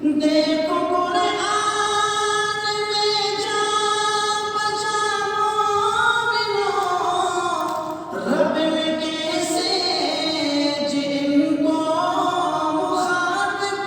دیکھو قرآن میں جا بجا مومنوں، رب نے کیسے جن کو مخاطب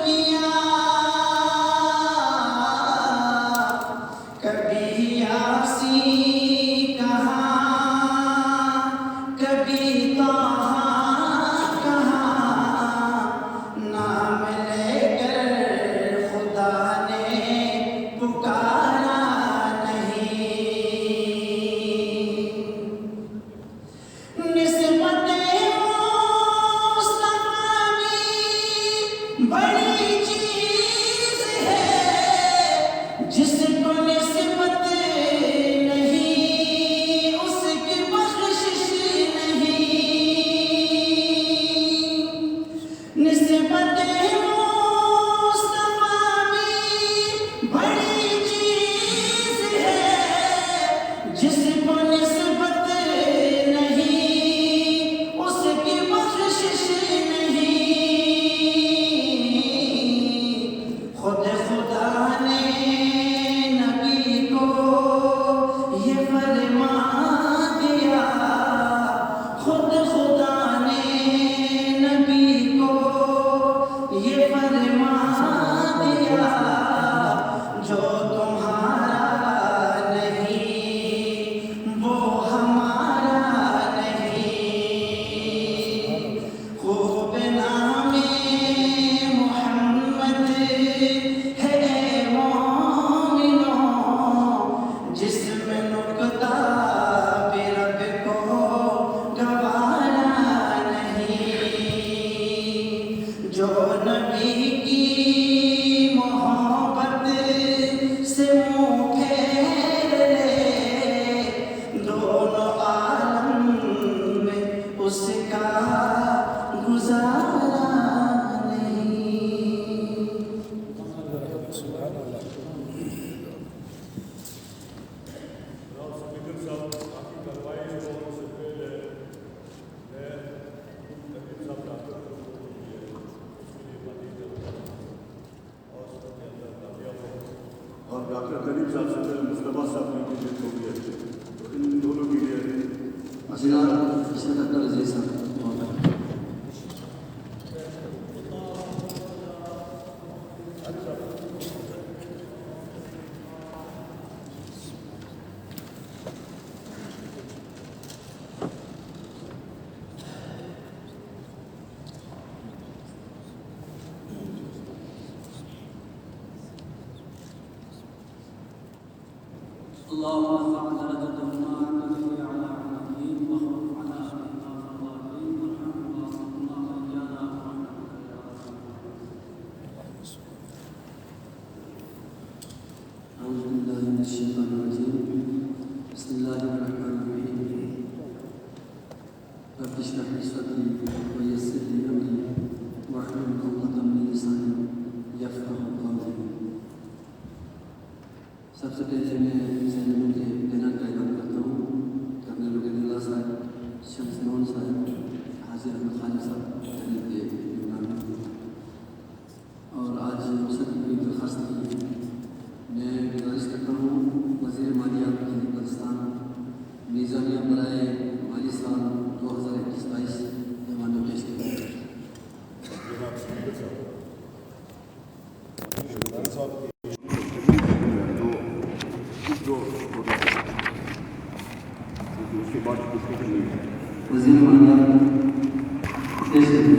کیا، کبھی یاسین کہا، کبھی طٰہٰ کہا، نام لے کر خدا نے پکارا نہیں۔ نسبت مصطفیٰ بھی بڑی چیز ہے، جس کو نسبت نہیں اس کی بخشش نہیں۔ نسبت مصطفیٰ بھی بڑی چیز ہے، جس کو نسبت نہیں اس کی بخشش نہیں۔ خود خدا نے نبی کو یہ فرما دیا، خود خدا نے نبی کو یہ فرما دیا، جو تمہارا نہیں وہ ہمارا نہیں۔ خوب نام محمد ہے مومنوں، جس میں نکتہ بھی رب کو گوارا نہیں۔ جو نبی کی محبت سے منہ پھیر لے، دونوں عالم میں اس کا گزارا نہیں۔ اور ڈاکٹر طلیب صاحب سے پہلے مصطفیٰ صاحب کی ڈیٹ ہو گئی ہے، تو ان دونوں کے لیے ڈاکٹر عزیز صاحب اللهم ارفع درجتهما عندك على عالمين، واخلف على اهلنا الظالمين، وارحمهما اللهم ايانا برحمتك يا ارحم الراحمين۔ اعوذ بالله من الشيطان الرجيم، بسم الله الرحمن الرحيم۔ رب اشرح لي صدري ويسر لي امري واحلل عقدة من لساني يفقهوا قولي۔ سب سے پہلے میں سینوں کے بینر کا اعلان کرتا ہوں کہ اپنے لوگ اللہ صاحب، شمس نون صاحب، حاضر احمد خالد صاحب جنت کے امام ہیں، اور آج موسیقی کی درخواست کی ہے۔ میں گزارش کرتا ہوں وزیر مالیات ہندوستان میزانیہ برائے مالی سال 2021-22 مہمانوں پیش کریں۔ وزیر مالیات پیش کریں۔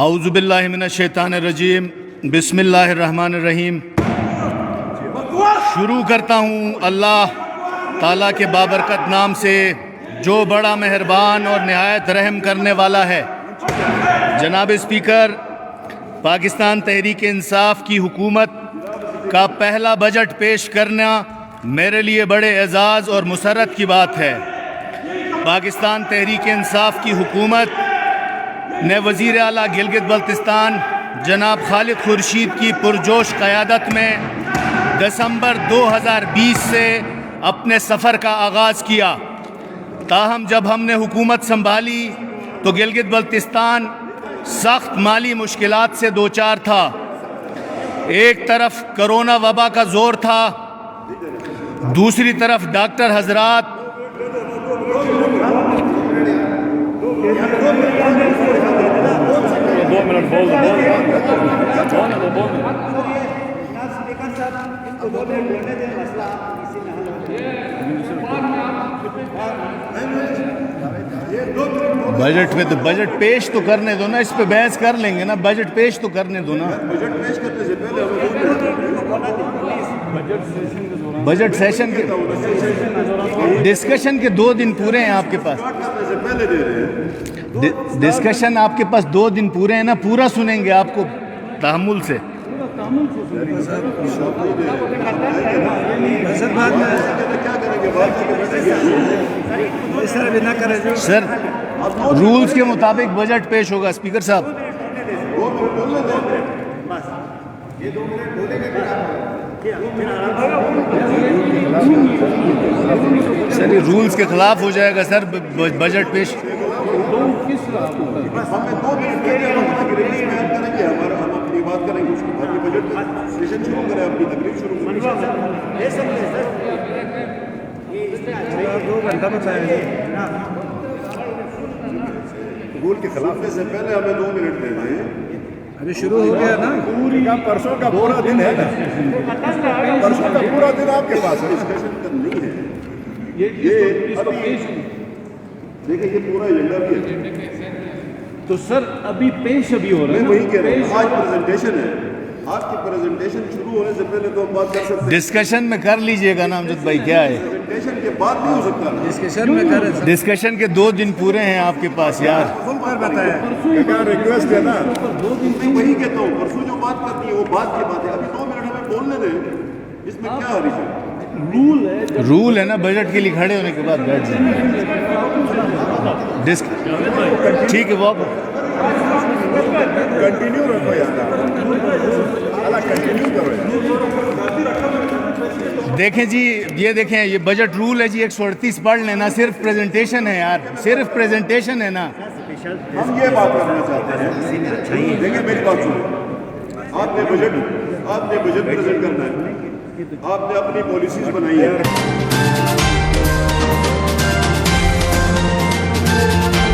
اعوذ باللہ من الشیطان الرجیم، بسم اللہ الرحمن الرحیم۔ شروع کرتا ہوں اللہ تعالیٰ کے بابرکت نام سے، جو بڑا مہربان اور نہایت رحم کرنے والا ہے۔ جناب اسپیکر، پاکستان تحریک انصاف کی حکومت کا پہلا بجٹ پیش کرنا میرے لیے بڑے اعزاز اور مسرت کی بات ہے۔ پاکستان تحریک انصاف کی حکومت نے وزیر اعلیٰ گلگت بلتستان جناب خالد خورشید کی پرجوش قیادت میں دسمبر 2020 سے اپنے سفر کا آغاز کیا۔ تاہم جب ہم نے حکومت سنبھالی تو گلگت بلتستان سخت مالی مشکلات سے دوچار تھا. ایک طرف کرونا وبا کا زور تھا, دوسری طرف ڈاکٹر حضرات بجٹ پہ تو بجٹ پیش تو کرنے دو نا, اس پہ بحث کر لیں گے نا, بجٹ پیش تو کرنے دو نا. بجٹ سیشن کے ڈسکشن کے 2 دن پورے ہیں آپ کے پاس, ڈسکشن آپ کے پاس 2 دن پورے ہیں نا, پورا سنیں گے آپ کو تحمل سے. سر رولز کے مطابق بجٹ پیش ہوگا. اسپیکر صاحب سر یہ رولز کے خلاف ہو جائے گا سر بجٹ پیش. رول کے خلاف سے پہلے ہمیں 2 منٹ دے دیں. ابھی شروع ہو گیا نا, پوری کا پرسوں کا پورا دن ہے نا, پرسوں کا پورا دن آپ کے پاس نہیں ہے. یہ دیکھیں یہ پورا ایجنڈا بھی ہے. تو سر ابھی پیش ابھی ہو رہا ہے. میں وہی کہہ رہا ہوں, آج پریزنٹیشن ہے, آپ کی پریزنٹیشن شروع ہونے سے پہلے تو ہم بات کر سکتے ہیں. ڈسکشن میں کر لیجئے گا نا امجد بھائی, کیا ہے پریزنٹیشن کے بعد نہیں ہو سکتا. ڈسکشن میں کر رہے ہیں. ڈسکشن کے 2 دن پورے ہیں آپ کے پاس یار. کیا ریکویسٹ ہے نا, وہی کہتا ہوں پرسوں جو بات کرنی ہے وہ بات کی بات ہے. ابھی 2 منٹ ہمیں بولنے دیں, اس میں کیا حریف ہے. رول ہے نا, بجٹ کے لیے کھڑے ہونے کے بعد بیٹھ جائیں. ٹھیک ہے وہ کنٹینیو رکھو یار, کنٹینیو کرو. دیکھیں جی, یہ دیکھیں یہ بجٹ رول ہے جی, 138 پڑھ لینا. صرف پریزنٹیشن ہے یار, صرف پریزنٹیشن ہے نا. ہم یہ بات کرنا چاہتے ہیں, دیکھیں میری بات سنیں. آپ نے بجٹ پریزنٹ کرنا ہے, آپ نے اپنی پالیسیز بنائی ہے.